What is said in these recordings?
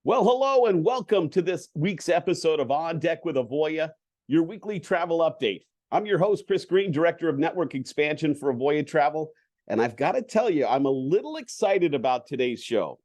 Well, hello and welcome to this week's episode of On Deck with Avoya, your weekly travel update. I'm your host, Chris Greene, Director of Network Expansion for Avoya Travel, and I've got to tell you, I'm a little excited about today's show.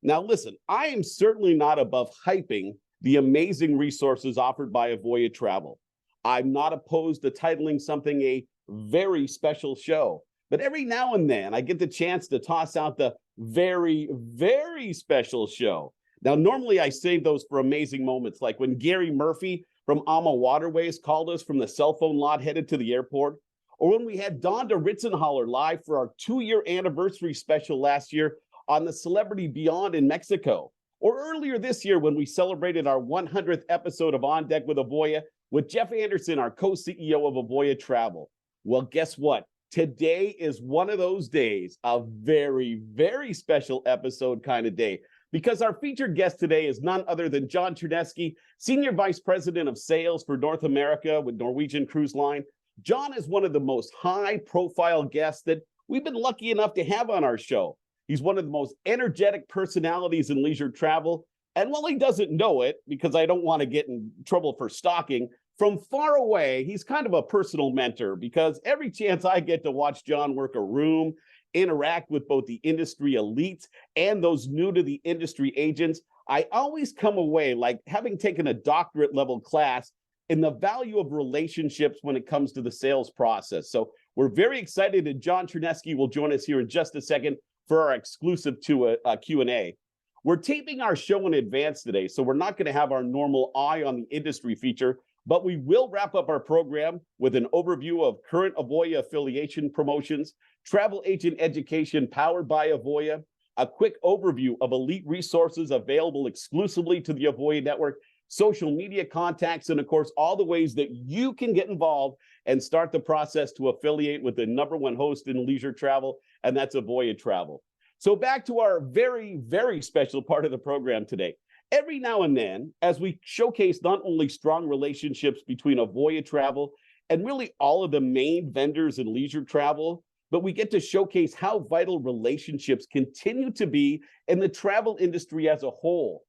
Now, listen, I am certainly not above hyping the amazing resources offered by Avoya Travel. I'm not opposed to titling something a very special show, but every now and then I get the chance to toss out the very, very special show. Now, normally I save those for amazing moments, like when Gary Murphy from AMA Waterways called us from the cell phone lot headed to the airport, or when we had Donda Ritzenholler live for our 2-year anniversary special last year on the Celebrity Beyond in Mexico, or earlier this year when we celebrated our 100th episode of On Deck with Avoya with Jeff Anderson, our co-CEO of Avoya Travel. Well, guess what? Today is one of those days, a very, very special episode kind of day, because our featured guest today is none other than John Chernesky, Senior Vice President of Sales for North America with Norwegian Cruise Line. John is one of the most high-profile guests that we've been lucky enough to have on our show. He's one of the most energetic personalities in leisure travel. And while he doesn't know it, because I don't want to get in trouble for stalking, from far away, he's kind of a personal mentor, because every chance I get to watch John work a room, interact with both the industry elites and those new to the industry agents, I always come away like having taken a doctorate level class in the value of relationships when it comes to the sales process. So we're very excited that John Chernesky will join us here in just a second for our exclusive Q&A. We're taping our show in advance today, so we're not going to have our normal Eye on the Industry feature, but we will wrap up our program with an overview of current Avoya affiliation promotions, travel agent education powered by Avoya, a quick overview of elite resources available exclusively to the Avoya network, social media contacts, and of course, all the ways that you can get involved and start the process to affiliate with the #1 host in leisure travel, and that's Avoya Travel. So back to our very, very special part of the program today. Every now and then, as we showcase not only strong relationships between Avoya Travel and really all of the main vendors in leisure travel, but we get to showcase how vital relationships continue to be in the travel industry as a whole.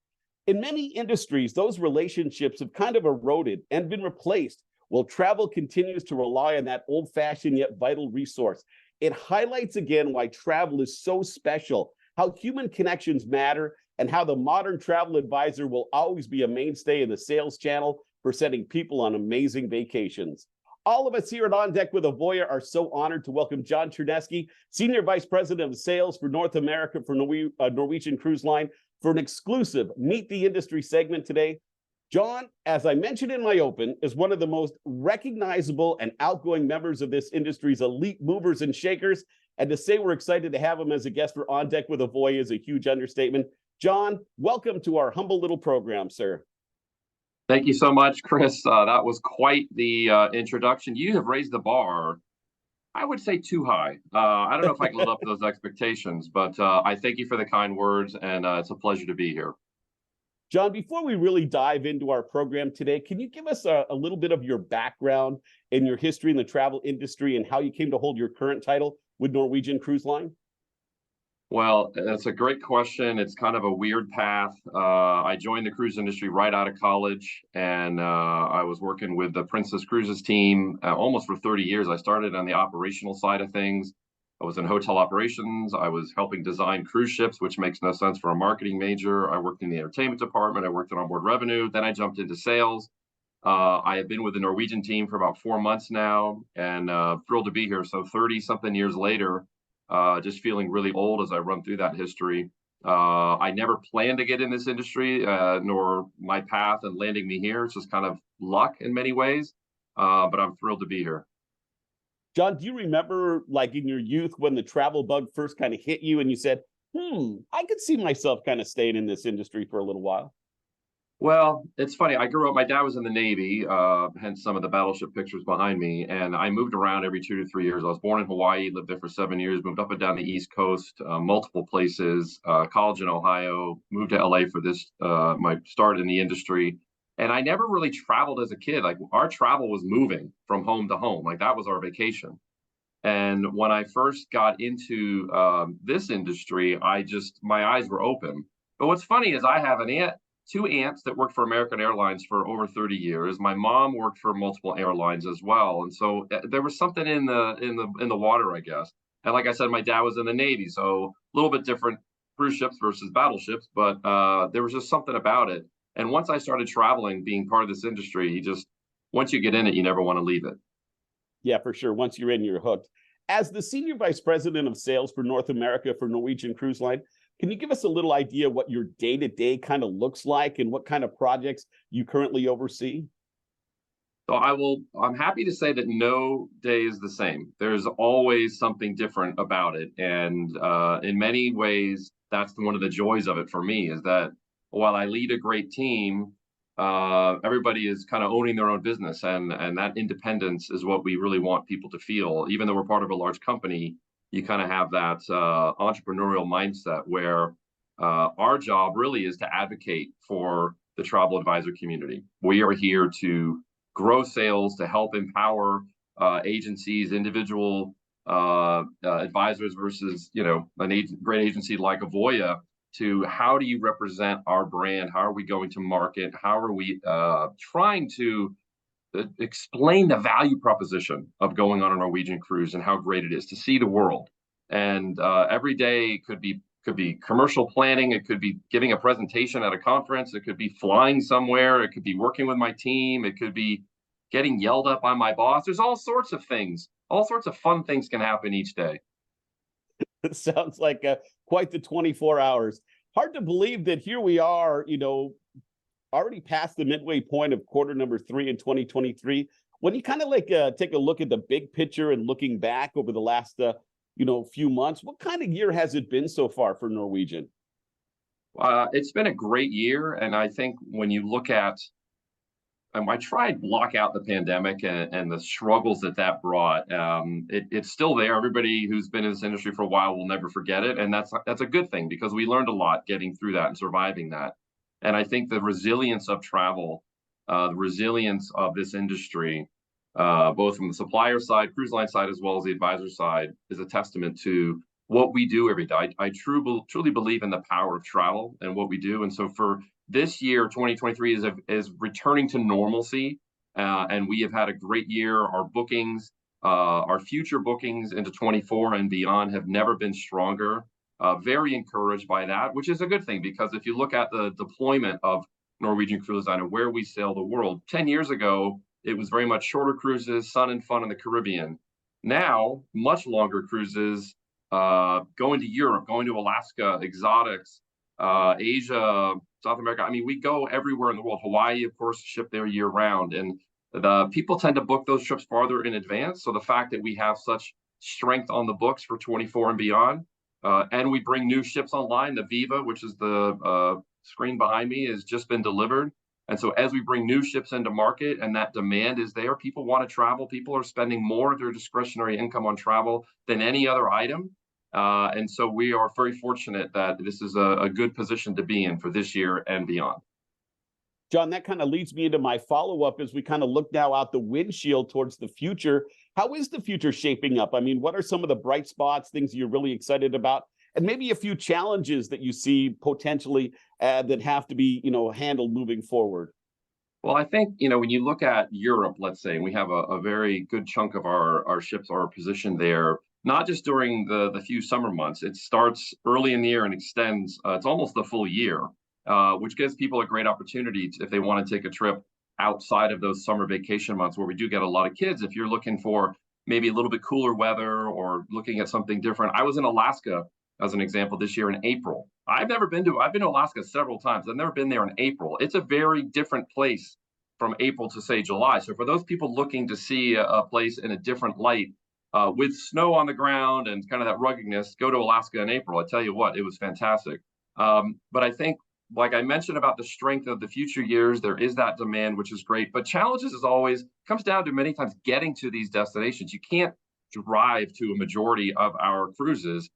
In many industries, those relationships have kind of eroded and been replaced, while travel continues to rely on that old-fashioned yet vital resource. It highlights again why travel is so special, how human connections matter, and how the modern travel advisor will always be a mainstay in the sales channel for sending people on amazing vacations. All of us here at On Deck with Avoya are so honored to welcome John Chernesky, Senior Vice President of Sales for North America for Norwegian Cruise Line, for an exclusive Meet the Industry segment today. John, as I mentioned in my open, is one of the most recognizable and outgoing members of this industry's elite movers and shakers. And to say we're excited to have him as a guest for On Deck with Avoya is a huge understatement. John, welcome to our humble little program, sir. Thank you so much, Chris. That was quite the introduction. You have raised the bar, I would say, too high. I don't know if I can live up to those expectations, but I thank you for the kind words, and it's a pleasure to be here. John, before we really dive into our program today, can you give us a little bit of your background and your history in the travel industry and how you came to hold your current title with Norwegian Cruise Line? Well, that's a great question. It's kind of a weird path. I joined the cruise industry right out of college, and I was working with the Princess Cruises team almost for 30 years. I started on the operational side of things. I was in hotel operations. I was helping design cruise ships, which makes no sense for a marketing major. I worked in the entertainment department. I worked in onboard revenue. Then I jumped into sales. I have been with the Norwegian team for about 4 months now, and thrilled to be here. So 30-something years later, just feeling really old as I run through that history. I never planned to get in this industry, nor my path and landing me here. It's just kind of luck in many ways, but I'm thrilled to be here. John, do you remember, like in your youth, when the travel bug first kind of hit you and you said, I could see myself kind of staying in this industry for a little while? Well, it's funny. I grew up, my dad was in the Navy, hence some of the battleship pictures behind me. And I moved around every 2 to 3 years. I was born in Hawaii, lived there for 7 years, moved up and down the East Coast, multiple places, college in Ohio, moved to LA for this, my start in the industry. And I never really traveled as a kid. Like, our travel was moving from home to home. Like, that was our vacation. And when I first got into this industry, my eyes were open. But what's funny is I have two aunts that worked for American Airlines for over 30 years. My mom worked for multiple airlines as well, and so there was something in the water, I guess. And like I said, my dad was in the Navy, so a little bit different cruise ships versus battleships, but there was just something about it. And once I started traveling, being part of this industry, once you get in it, you never want to leave it. Yeah, for sure. Once you're in, you're hooked. As the senior vice president of sales for North America for Norwegian Cruise Line, can you give us a little idea what your day-to-day kind of looks like and what kind of projects you currently oversee? So I'm happy to say that no day is the same. There's always something different about it. And in many ways, that's one of the joys of it for me is that while I lead a great team, everybody is kind of owning their own business. And that independence is what we really want people to feel. Even though we're part of a large company, you kind of have that entrepreneurial mindset where our job really is to advocate for the travel advisor community. We are here to grow sales, to help empower agencies, individual advisors versus, great agency like Avoya to how do you represent our brand? How are we going to market? How are we trying to explain the value proposition of going on a Norwegian cruise and how great it is to see the world? And every day could be commercial planning. It could be giving a presentation at a conference. It could be flying somewhere. It could be working with my team. It could be getting yelled at by my boss. There's all sorts of things. All sorts of fun things can happen each day. It sounds like quite the 24 hours. Hard to believe that here we are, already past the midway point of quarter number 3 in 2023. When you kind of take a look at the big picture and looking back over the last few months, what kind of year has it been so far for Norwegian? It's been a great year, and I think when you look at, I tried block out the pandemic and the struggles that brought. It's still there. Everybody who's been in this industry for a while will never forget it, and that's a good thing because we learned a lot getting through that and surviving that. And I think the resilience of travel, the resilience of this industry, both from the supplier side, cruise line side, as well as the advisor side, is a testament to what we do every day. I truly believe in the power of travel and what we do. And so for this year, 2023 is returning to normalcy, and we have had a great year. Our bookings, our future bookings into 24 and beyond have never been stronger. Very encouraged by that, which is a good thing because if you look at the deployment of Norwegian Cruise Line and where we sail the world, 10 years ago, it was very much shorter cruises, sun and fun in the Caribbean. Now, much longer cruises, going to Europe, going to Alaska, exotics, Asia, South America. I mean, we go everywhere in the world. Hawaii, of course, ship there year round. And the people tend to book those trips farther in advance. So the fact that we have such strength on the books for 24 and beyond, and we bring new ships online, the Viva, which is the screen behind me, has just been delivered. And so as we bring new ships into market and that demand is there, people want to travel. People are spending more of their discretionary income on travel than any other item. And so we are very fortunate that this is a good position to be in for this year and beyond. John, that kind of leads me into my follow-up as we kind of look now out the windshield towards the future. How is the future shaping up? I mean, what are some of the bright spots, things you're really excited about, and maybe a few challenges that you see potentially that have to be, handled moving forward? Well, I think, when you look at Europe, let's say, we have a very good chunk of our ships are positioned there, not just during the few summer months. It starts early in the year and extends, it's almost the full year, which gives people a great opportunity if they want to take a trip outside of those summer vacation months where we do get a lot of kids. If you're looking for maybe a little bit cooler weather or looking at something different. I was in Alaska, as an example, this year in April. I've been to Alaska several times. I've never been there in April. It's a very different place from April to, say, July. So for those people looking to see a place in a different light, with snow on the ground and kind of that ruggedness, go to Alaska in April. I tell you what, it was fantastic. But I think, like I mentioned about the strength of the future years, there is that demand, which is great. But challenges, as always, comes down to many times getting to these destinations. You can't drive to a majority of our cruises.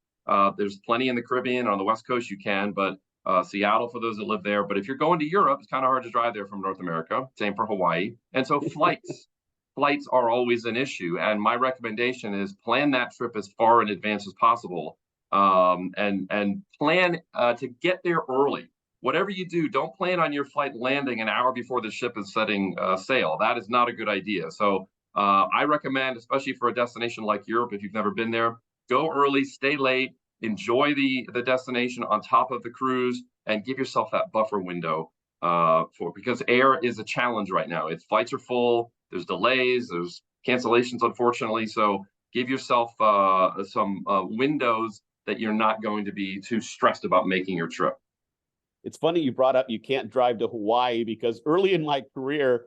There's plenty in the Caribbean, on the West Coast you can, but Seattle for those that live there. But if you're going to Europe, it's kind of hard to drive there from North America. Same for Hawaii. And so flights are always an issue. And my recommendation is plan that trip as far in advance as possible. and plan to get there early. Whatever you do, don't plan on your flight landing an hour before the ship is setting sail. That is not a good idea. So I recommend, especially for a destination like Europe, if you've never been there, go early, stay late, enjoy the destination on top of the cruise, and give yourself that buffer window because air is a challenge right now. Flights are full, there's delays, there's cancellations, unfortunately. So give yourself some windows that you're not going to be too stressed about making your trip. It's funny you brought up you can't drive to Hawaii, because early in my career,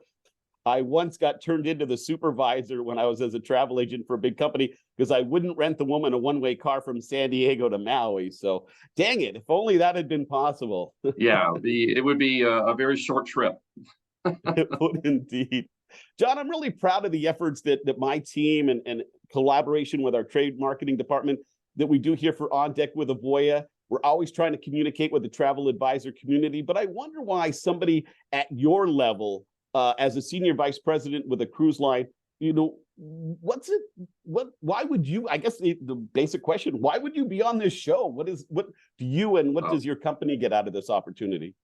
I once got turned into the supervisor when I was as a travel agent for a big company because I wouldn't rent the woman a one-way car from San Diego to Maui. So dang it, if only that had been possible. Yeah, it would be a very short trip. It would indeed. John, I'm really proud of the efforts that my team and collaboration with our trade marketing department that we do here for On Deck with Avoya. We're always trying to communicate with the travel advisor community, but I wonder why somebody at your level, as a senior vice president with a cruise line, why would you, I guess the basic question, why would you be on this show? What do you and what does your company get out of this opportunity?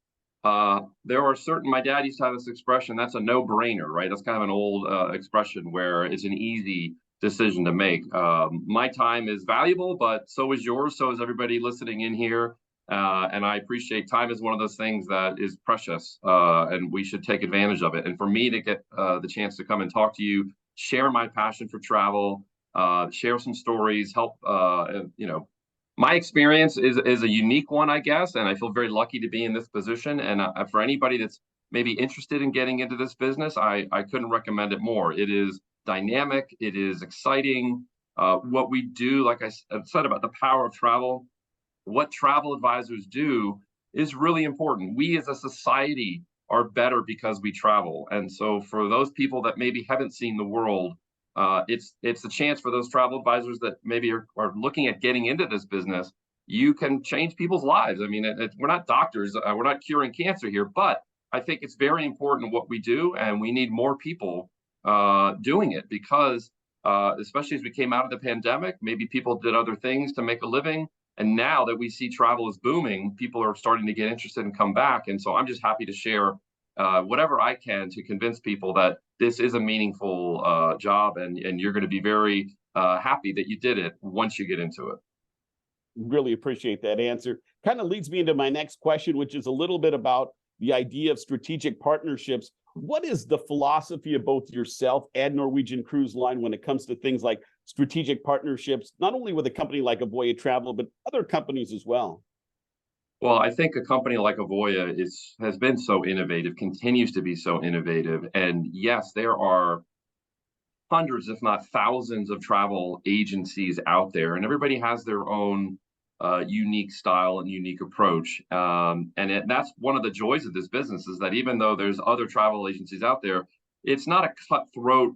There are certain, my dad used to have this expression, that's a no-brainer, right? That's kind of an old expression where it's an easy decision to make. My time is valuable, but so is yours. So is everybody listening in here. And I appreciate time is one of those things that is precious, and we should take advantage of it. And for me to get the chance to come and talk to you, share my passion for travel, share some stories, help, my experience is a unique one, I guess, and I feel very lucky to be in this position. And for anybody that's maybe interested in getting into this business, I couldn't recommend it more. It is dynamic. It is exciting. What we do, like I said about the power of travel, what travel advisors do is really important. We as a society are better because we travel. And so for those people that maybe haven't seen the world, it's a chance for those travel advisors that maybe are looking at getting into this business. You can change people's lives. I mean, we're not doctors. We're not curing cancer here, but I think it's very important what we do, and we need more people doing it because especially as we came out of the pandemic, maybe people did other things to make a living. And now that we see travel is booming, people are starting to get interested and come back. And so I'm just happy to share whatever I can to convince people that this is a meaningful job, and you're going to be very happy that you did it once you get into it. Really appreciate that answer. Kind of leads me into my next question, which is a little bit about the idea of strategic partnerships. What is the philosophy of both yourself and Norwegian Cruise Line when it comes to things like strategic partnerships, not only with a company like Avoya Travel, but other companies as well? Well, I think a company like Avoya has been so innovative, continues to be so innovative. And yes, there are hundreds, if not thousands, of travel agencies out there, and everybody has their own unique style and unique approach. That's one of the joys of this business is that even though there's other travel agencies out there, it's not a cutthroat,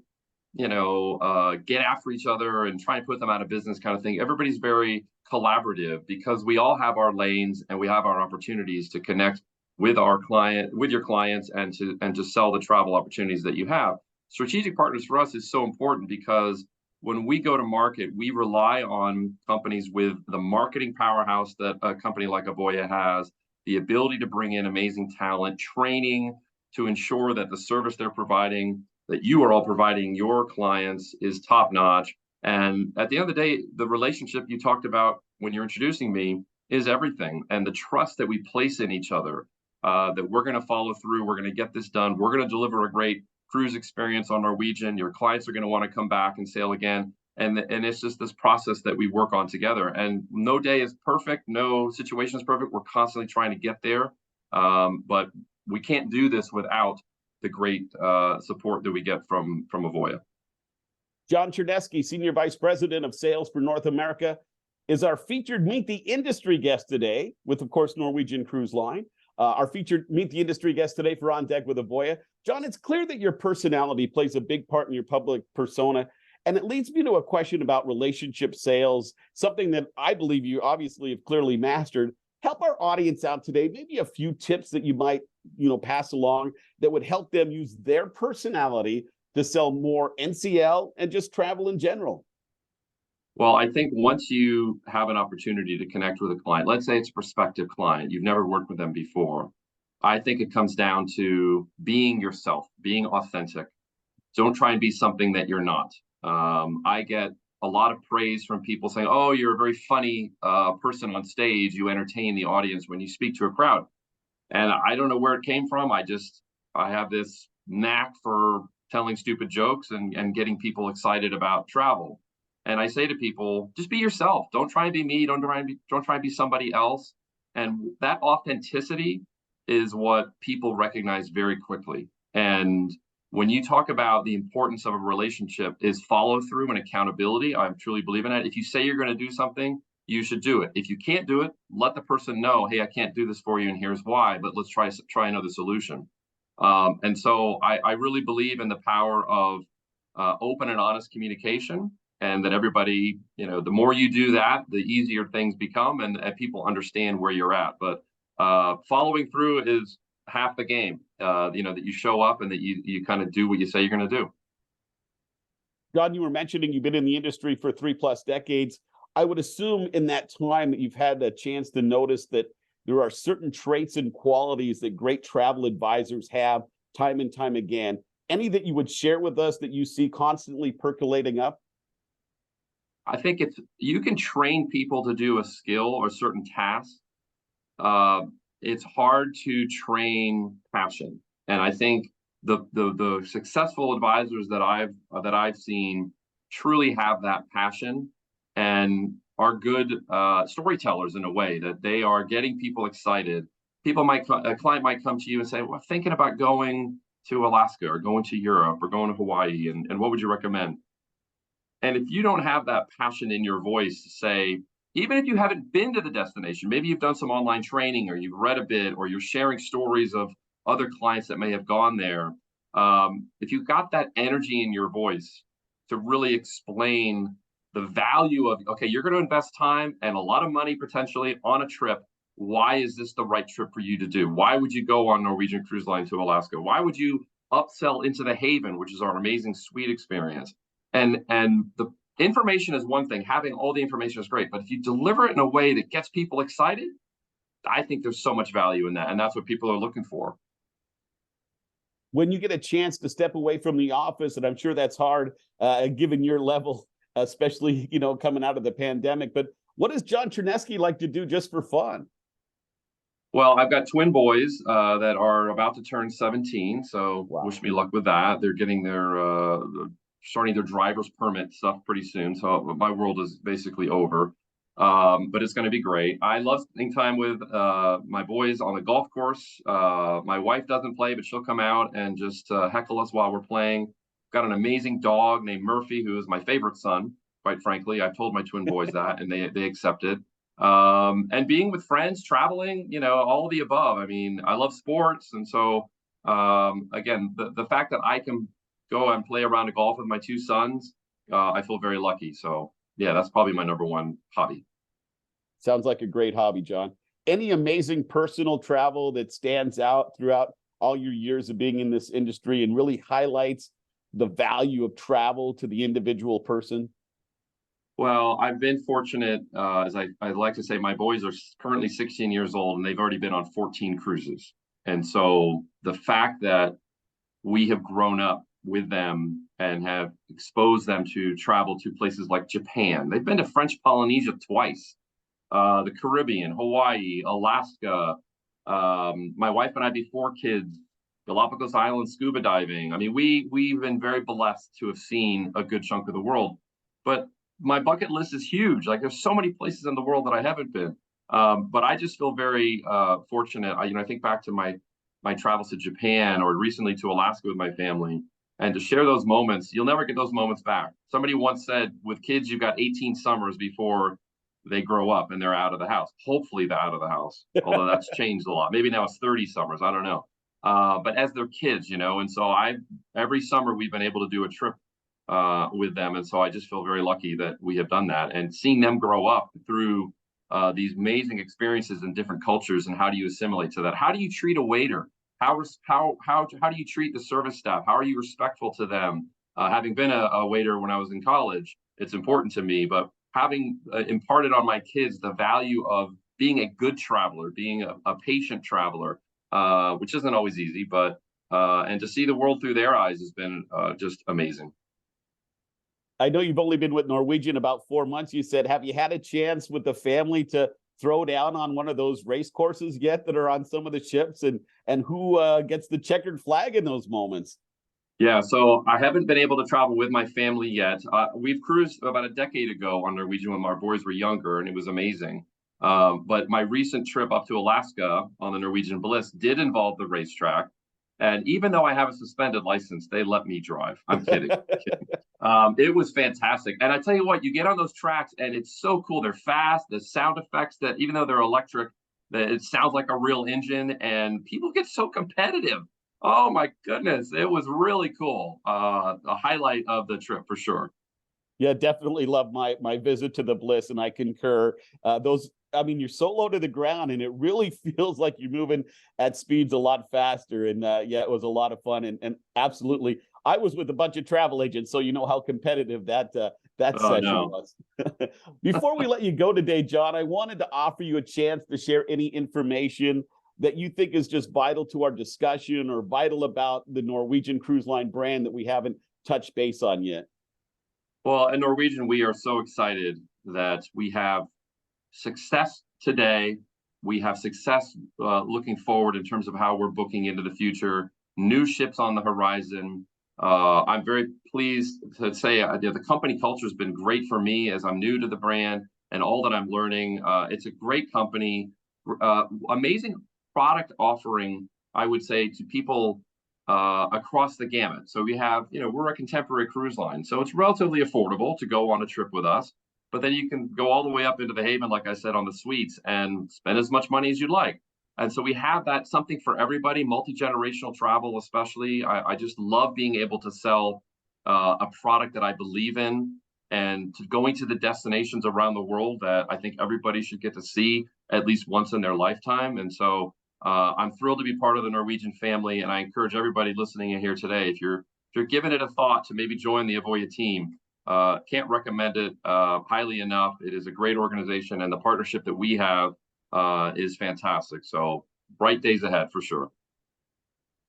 get after each other and try and put them out of business kind of thing. Everybody's very collaborative because we all have our lanes and we have our opportunities to connect with your clients and to sell the travel opportunities that you have. Strategic partners for us is so important because when we go to market, we rely on companies with the marketing powerhouse that a company like Avoya has, the ability to bring in amazing talent, training to ensure that the service they're providing, that you are all providing your clients, is top notch. And at the end of the day, the relationship you talked about when you're introducing me is everything. And the trust that we place in each other, that we're going to follow through, we're going to get this done, we're going to deliver a great cruise experience on Norwegian. Your clients are going to want to come back and sail again. And it's just this process that we work on together. And no day is perfect. No situation is perfect. We're constantly trying to get there. But we can't do this without the great support that we get from Avoya. John Chernesky, Senior Vice President of Sales for North America, is our featured Meet the Industry guest today with, of course, Norwegian Cruise Line. Our featured Meet the Industry guest today for On Deck with Avoya. John, it's clear that your personality plays a big part in your public persona, and it leads me to a question about relationship sales, something that I believe you obviously have clearly mastered. Help our audience out today, maybe a few tips that you might, pass along that would help them use their personality to sell more NCL and just travel in general. Well, I think once you have an opportunity to connect with a client, let's say it's a prospective client, you've never worked with them before. I think it comes down to being yourself, being authentic. Don't try and be something that you're not. I get a lot of praise from people saying, "Oh, you're a very funny person on stage. You entertain the audience when you speak to a crowd." And I don't know where it came from. I have this knack for telling stupid jokes and getting people excited about travel. And I say to people, just be yourself. Don't try and be me. Don't try and be somebody else. And that authenticity is what people recognize very quickly. And when you talk about the importance of a relationship is follow through and accountability, I truly believe in it. If you say you're going to do something, you should do it. If you can't do it, let the person know, hey, I can't do this for you, and here's why. But let's try another solution. And so I really believe in the power of open and honest communication, and that everybody, the more you do that, the easier things become, and people understand where you're at. But following through is half the game. That you show up and that you kind of do what you say you're going to do. John, you were mentioning you've been in the industry for 3+ decades. I would assume in that time that you've had a chance to notice that there are certain traits and qualities that great travel advisors have time and time again. Any that you would share with us that you see constantly percolating up? I think if you can train people to do a skill or a certain task, uh, it's hard to train passion. And I think the successful advisors that I've seen truly have that passion and are good storytellers in a way that they are getting people excited. A client might come to you and say, "Well, thinking about going to Alaska or going to Europe or going to Hawaii, and what would you recommend?" And if you don't have that passion in your voice to say, even if you haven't been to the destination, maybe you've done some online training or you've read a bit or you're sharing stories of other clients that may have gone there. If you've got that energy in your voice to really explain the value of, okay, you're going to invest time and a lot of money potentially on a trip. Why is this the right trip for you to do? Why would you go on Norwegian Cruise Line to Alaska? Why would you upsell into the Haven, which is our amazing suite experience? And the information is one thing. Having all the information is great, but if you deliver it in a way that gets people excited, I think there's so much value in that, and that's what people are looking for. When you get a chance to step away from the office, and I'm sure that's hard given your level, especially coming out of the pandemic. But what does John Chernesky like to do just for fun? Well, I've got twin boys that are about to turn 17, so Wow. wish me luck with that. They're getting their starting their driver's permit stuff pretty soon, so my world is basically over. But it's going to be great. I love spending time with my boys on the golf course. My wife doesn't play, but she'll come out and just heckle us while we're playing. Got an amazing dog named Murphy, who is my favorite son. Quite frankly, I've told my twin boys that, and they accept it. And being with friends, traveling, all of the above. I mean, I love sports, and so again, the fact that I can go and play around a golf with my two sons, I feel very lucky. So yeah, that's probably my number one hobby. Sounds like a great hobby, John. Any amazing personal travel that stands out throughout all your years of being in this industry and really highlights the value of travel to the individual person? Well, I've been fortunate, as I like to say, my boys are currently 16 years old and they've already been on 14 cruises. And so the fact that we have grown up with them and have exposed them to travel to places like Japan. They've been to French Polynesia twice, the Caribbean, Hawaii, Alaska. My wife and I, before kids, Galapagos Islands scuba diving. I mean, we've been very blessed to have seen a good chunk of the world. But my bucket list is huge. Like there's so many places in the world that I haven't been. But I just feel very fortunate. I think back to my travels to Japan or recently to Alaska with my family, and to share those moments. You'll never get those moments back. Somebody once said, with kids, you've got 18 summers before they grow up and they're out of the house. Hopefully they're out of the house, although that's changed a lot. Maybe now it's 30 summers. I don't know. But as they're kids, and so every summer we've been able to do a trip with them. And so I just feel very lucky that we have done that, and seeing them grow up through these amazing experiences in different cultures. And how do you assimilate to that? How do you treat a waiter? How do you treat the service staff? How are you respectful to them? Having been a waiter when I was in college, it's important to me. But having imparted on my kids the value of being a good traveler, being a patient traveler, which isn't always easy, but and to see the world through their eyes has been just amazing. I know you've only been with Norwegian about 4 months. You said, have you had a chance with the family to throw down on one of those race courses yet that are on some of the ships, and who gets the checkered flag in those moments? Yeah, so I haven't been able to travel with my family yet. We've cruised about a decade ago on Norwegian when my boys were younger, and it was amazing. But my recent trip up to Alaska on the Norwegian Bliss did involve the racetrack. And even though I have a suspended license, they let me drive. I'm kidding. It was fantastic. And I tell you what, you get on those tracks and it's so cool. They're fast. The sound effects, that even though they're electric, that it sounds like a real engine, and people get so competitive. Oh my goodness, it was really cool. A highlight of the trip for sure. Yeah, definitely love my visit to the Bliss, and I concur. I mean, you're so low to the ground, and it really feels like you're moving at speeds a lot faster. And yeah, it was a lot of fun, and absolutely, I was with a bunch of travel agents, so you know how competitive that Oh session no. was. Before we let you go today, John, I wanted to offer you a chance to share any information that you think is just vital to our discussion, or vital about the Norwegian Cruise Line brand that we haven't touched base on yet. Well, in Norwegian, we are so excited that we have success today. We have success looking forward in terms of how we're booking into the future. New ships on the horizon. I'm very pleased to say the company culture has been great for me as I'm new to the brand and all that I'm learning. It's a great company, amazing product offering, I would say, to people across the gamut. So we have, we're a contemporary cruise line, so it's relatively affordable to go on a trip with us. But then you can go all the way up into the Haven, like I said, on the suites, and spend as much money as you'd like. And so we have that, something for everybody, multi-generational travel especially. I just love being able to sell a product that I believe in, and to going to the destinations around the world that I think everybody should get to see at least once in their lifetime. And so I'm thrilled to be part of the Norwegian family, and I encourage everybody listening in here today, if you're giving it a thought, to maybe join the Avoya team. Can't recommend it highly enough. It is a great organization, and the partnership that we have is fantastic. So bright days ahead for sure.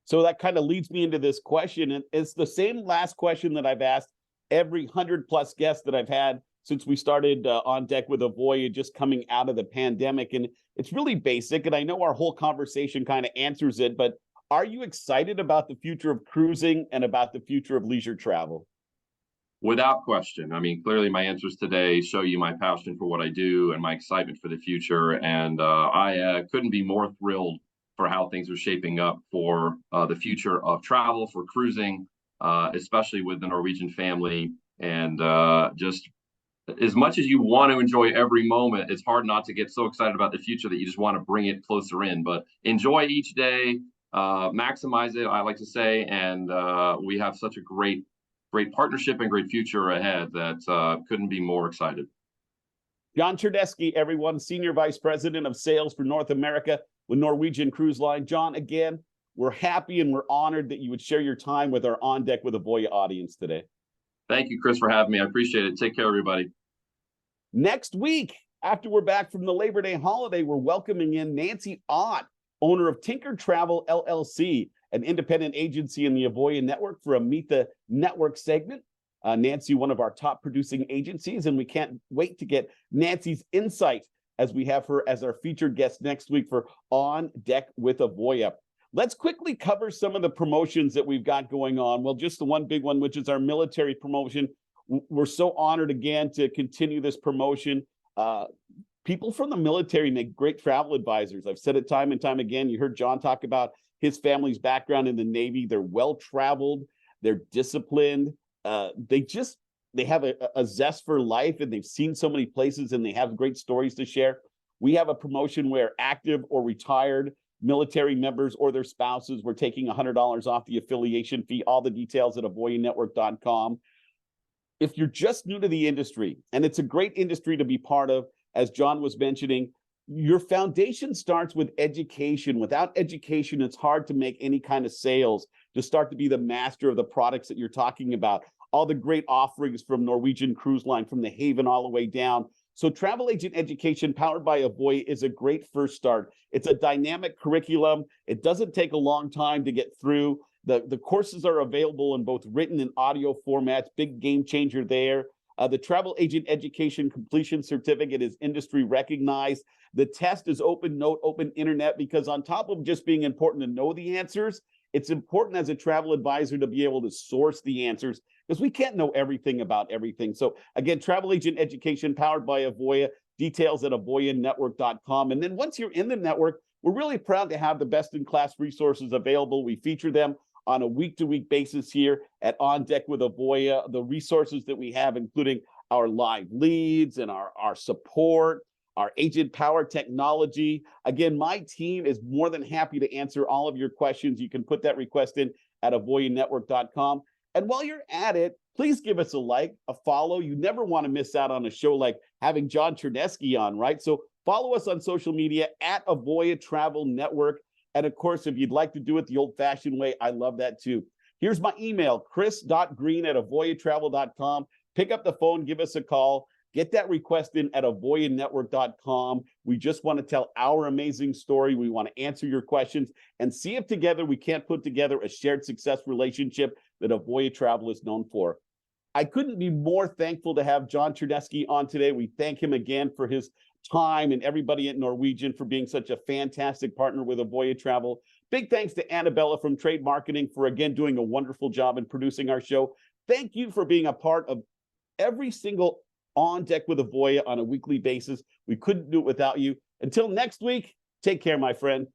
So that kind of leads me into this question, and it's the same last question that I've asked every 100+ guests that I've had since we started On Deck with Avoya, just coming out of the pandemic. And it's really basic, and I know our whole conversation kind of answers it, but are you excited about the future of cruising and about the future of leisure travel? Without question. I mean, clearly my answers today show you my passion for what I do and my excitement for the future. And I couldn't be more thrilled for how things are shaping up for the future of travel, for cruising, especially with the Norwegian family. And just as much as you want to enjoy every moment, it's hard not to get so excited about the future that you just want to bring it closer in. But enjoy each day, maximize it, I like to say. And we have such a great partnership and great future ahead that couldn't be more excited. John Chernesky, everyone, Senior Vice President of Sales for North America with Norwegian Cruise Line. John, again, we're happy and we're honored that you would share your time with our On Deck with Avoya audience today. Thank you, Chris, for having me. I appreciate it. Take care, everybody. Next week, after we're back from the Labor Day holiday, we're welcoming in Nancy Ott, owner of Tinker Travel LLC, an independent agency in the Avoya network, for a Meet the Network segment. Nancy, one of our top producing agencies, and we can't wait to get Nancy's insight as we have her as our featured guest next week for On Deck with Avoya. Let's quickly cover some of the promotions that we've got going on. Well, just the one big one, which is our military promotion. We're so honored again to continue this promotion. People from the military make great travel advisors. I've said it time and time again. You heard John talk about his family's background in the Navy. They're well-traveled, they're disciplined. They have a zest for life, and they've seen so many places, and they have great stories to share. We have a promotion where active or retired military members or their spouses, we're taking $100 off the affiliation fee. All the details at avoyanetwork.com. If you're just new to the industry, and it's a great industry to be part of, as John was mentioning, your foundation starts with education. Without education, it's hard to make any kind of sales, to start to be the master of the products that you're talking about. all the great offerings from Norwegian Cruise Line, from the Haven all the way down. So travel agent education powered by Avoya is a great first start. It's a dynamic curriculum. It doesn't take a long time to get through. The courses are available in both written and audio formats, big game changer there. The travel agent education completion certificate is industry recognized. The test is open note, open internet, because on top of just being important to know the answers, it's important as a travel advisor to be able to source the answers, because we can't know everything about everything. So again, travel agent education powered by Avoya, details at avoyanetwork.com. And then once you're in the network, we're really proud to have the best in class resources available. We feature them on a week-to-week basis here at On Deck with Avoya. The resources that we have, including our live leads and our support, our agent power technology. Again, my team is more than happy to answer all of your questions. You can put that request in at avoyanetwork.com. And while you're at it, please give us a like, a follow. You never want to miss out on a show like having John Chernesky on, right? So follow us on social media at Avoya Travel Network. And of course, if you'd like to do it the old-fashioned way, I love that too. Here's my email, chris.greene@avoyatravel.com. Pick up the phone, give us a call. Get that request in at avoyanetwork.com. We just want to tell our amazing story. We want to answer your questions and see if together we can't put together a shared success relationship that Avoya Travel is known for. I couldn't be more thankful to have John Chernesky on today. We thank him again for his time, and everybody at Norwegian for being such a fantastic partner with Avoya Travel. Big thanks to Annabella from Trade Marketing for, again, doing a wonderful job in producing our show. Thank you for being a part of every single On Deck with Avoya on a weekly basis. We couldn't do it without you. Until next week, take care, my friend.